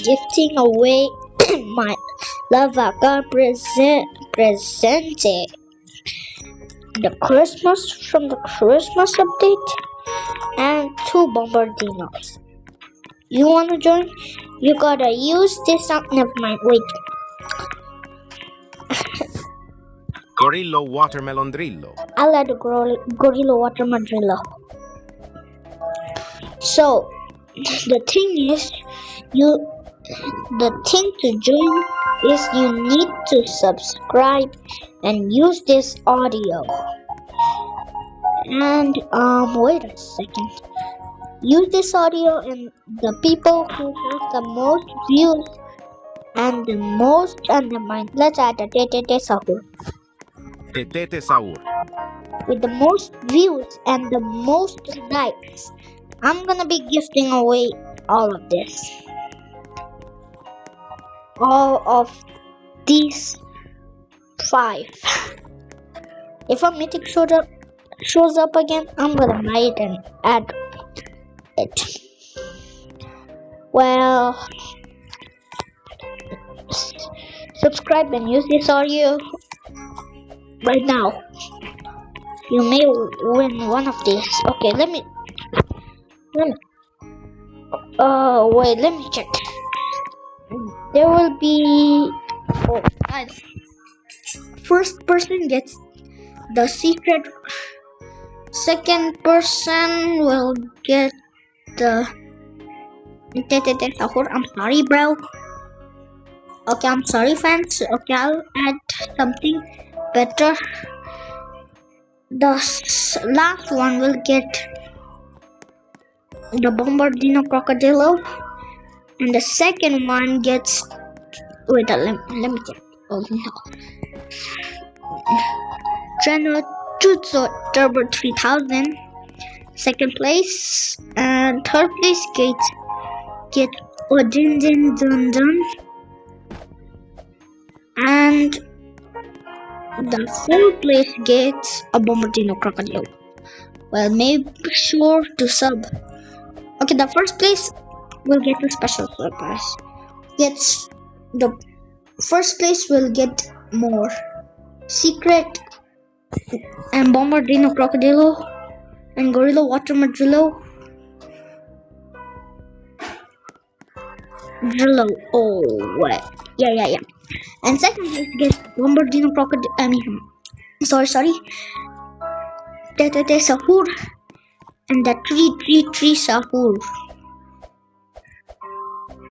gifting away my lava gun presented the Christmas from the Christmas update and 2 bombardinos. You wanna join? You gotta use this up. Never mind. Wait. Gorillo Watermelon Drillo. I'll add a Gorilla Watermelon Driller. So the thing is, the thing to join is you need to subscribe and use this audio. And wait a second. Use this audio, and the people who have the most views and the most undermined. Let's add a Tete Sahur. Tetete Saur. With the most views and the most likes, I'm gonna be gifting away all of this. All of these 5. If a mythic shows up again, I'm gonna buy it and add it. Well, subscribe and use this audio right now. You may win one of these. Okay, let me wait, let me check. There will be first person gets the secret. Second person will get the Sahur. I'm sorry, bro. Okay, I'm sorry, fans. Okay, I'll add something better. The last one will get the Bombardino Crocodilo, and the second one gets. Wait, let me check. Oh no. General Jutsu Turbo 3000. Second place, and third place get Odin Dun Dun, and the fourth place gets a Bombardino Crocodile. Well, make sure to sub. Okay, the first place will get a special surprise. The first place will get more secret and Bombardino Crocodilo and Gorilla Watermelon Drillo. Oh wait, yeah. And second place gets Bombardino Crocodile. Sorry. Tete Sahur and the 333 Sahur.